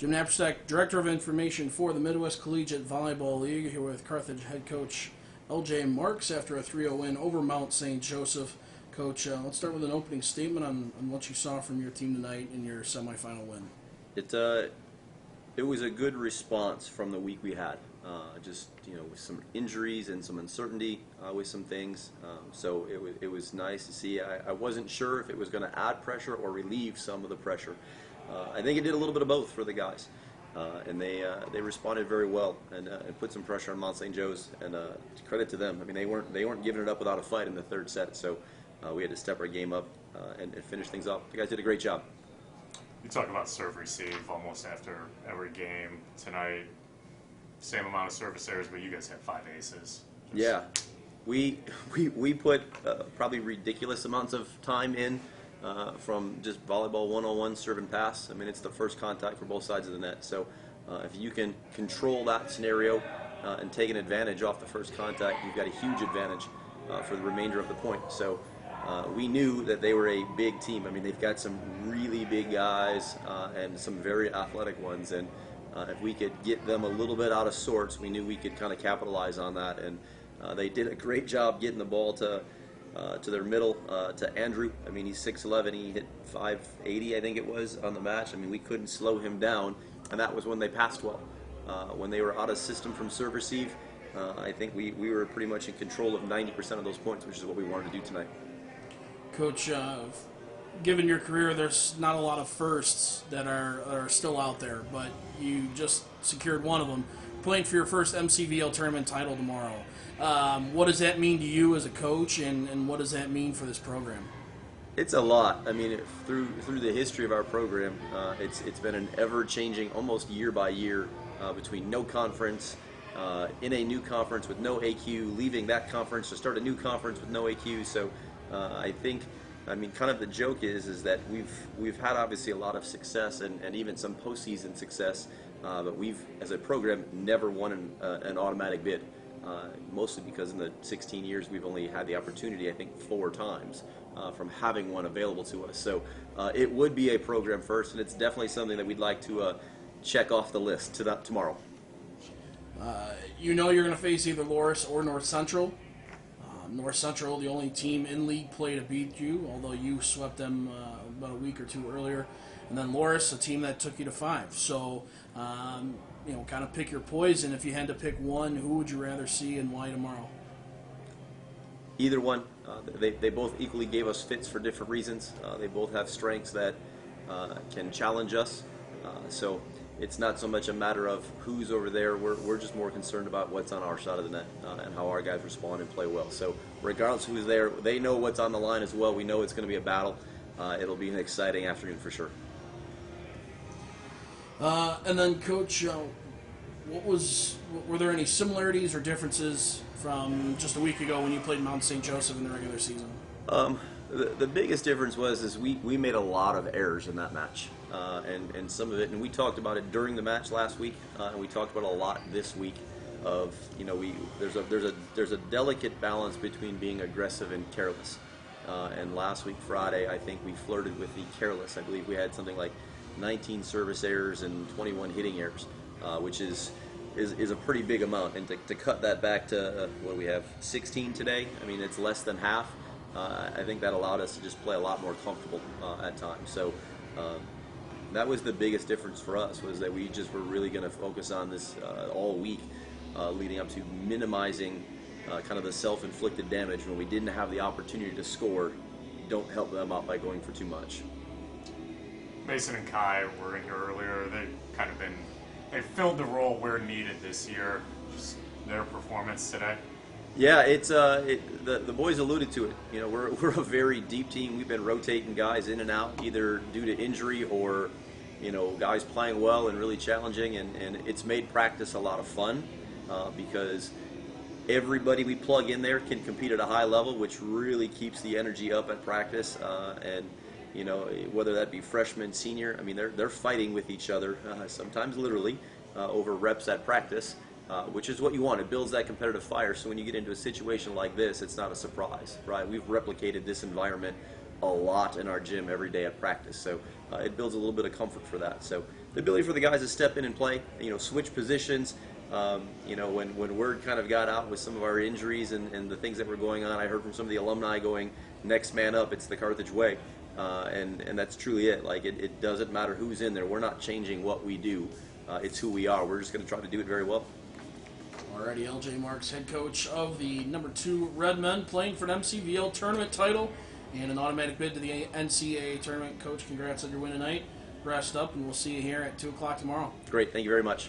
Jim Knapsack, Director of Information for the Midwest Collegiate Volleyball League, here with Carthage head coach L.J. Marx after a 3-0 win over Mount St. Joseph. Coach, let's start with an opening statement on what you saw from your team tonight in your semifinal win. It was a good response from the week we had. Just with some injuries and some uncertainty with some things. So it was nice to see. I wasn't sure if it was going to add pressure or relieve some of the pressure. I think it did a little bit of both for the guys, and they responded very well and put some pressure on Mount St. Joe's. And credit to them. I mean, they weren't giving it up without a fight in the third set. So we had to step our game up and finish things off. The guys did a great job. You talk about serve receive almost after every game. Tonight, same amount of service errors, but you guys had 5 aces. Yeah, we put probably ridiculous amounts of time in from just volleyball 1-on-1 serve and pass. I mean, it's the first contact for both sides of the net. So if you can control that scenario and take an advantage off the first contact, you've got a huge advantage for the remainder of the point. So we knew that they were a big team. I mean, they've got some really big guys and some very athletic ones. And if we could get them a little bit out of sorts, we knew we could kind of capitalize on that. And they did a great job getting the ball to their middle, to Andrew. I mean, he's 6'11", he hit 580, I think it was, on the match. I mean, we couldn't slow him down, and that was when they passed well. When they were out of system from serve receive, I think we were pretty much in control of 90% of those points, which is what we wanted to do tonight. Coach, given your career, there's not a lot of firsts that are still out there, but you just secured one of them, playing for your first MCVL Tournament title tomorrow. What does that mean to you as a coach, and what does that mean for this program? It's a lot. I mean, through the history of our program, it's been an ever-changing, almost year by year, between no conference, in a new conference with no AQ, leaving that conference to start a new conference with no AQ. So I think, kind of the joke is that we've had obviously a lot of success and even some postseason success, but we've, as a program, never won an automatic bid. Mostly because in the 16 years we've only had the opportunity, I think, 4 times from having one available to us. So it would be a program first, and it's definitely something that we'd like to check off the list tomorrow. You're going to face either Loris or North Central. North Central, the only team in league play to beat you, although you swept them about a week or 2 earlier. And then Loris, a team that took you to 5. So, kind of pick your poison. If you had to pick one, who would you rather see and why tomorrow? Either one. They both equally gave us fits for different reasons. They both have strengths that can challenge us. So it's not so much a matter of who's over there. We're just more concerned about what's on our side of the net and how our guys respond and play well. So regardless of who's there, they know what's on the line as well. We know it's going to be a battle. It'll be an exciting afternoon for sure. And then, Coach, were there any similarities or differences from just a week ago when you played Mount St. Joseph in the regular season? The biggest difference was we made a lot of errors in that match, and some of it, and we talked about it during the match last week, and we talked about it a lot this week. There's a delicate balance between being aggressive and careless. And last week, Friday, I think we flirted with the careless. I believe we had something like 19 service errors and 21 hitting errors, which is a pretty big amount. And to cut that back to, what do we have, 16 today? I mean, it's less than half. I think that allowed us to just play a lot more comfortable at times. So that was the biggest difference for us, was that we just were really going to focus on this all week, leading up to minimizing kind of the self-inflicted damage. When we didn't have the opportunity to score, don't help them out by going for too much. Mason and Kai were in here earlier. They filled the role where needed this year. Just their performance today. Yeah, the boys alluded to it. We're a very deep team. We've been rotating guys in and out, either due to injury or guys playing well and really challenging, and it's made practice a lot of fun because everybody we plug in there can compete at a high level, which really keeps the energy up at practice. And whether that be freshman, senior, I mean, they're fighting with each other, sometimes literally, over reps at practice, which is what you want. It builds that competitive fire, so when you get into a situation like this, it's not a surprise, right? We've replicated this environment a lot in our gym every day at practice. So it builds a little bit of comfort for that. So the ability for the guys to step in and play, switch positions. When word kind of got out with some of our injuries and the things that were going on, I heard from some of the alumni going, next man up, it's the Carthage way. And that's truly it. Like, it doesn't matter who's in there. We're not changing what we do. It's who we are. We're just going to try to do it very well. Alrighty, LJ Marx, head coach of the number 2 Red Men, playing for an MCVL Tournament title and an automatic bid to the NCAA Tournament. Coach, congrats on your win tonight. Rest up, and we'll see you here at 2 o'clock tomorrow. Great. Thank you very much.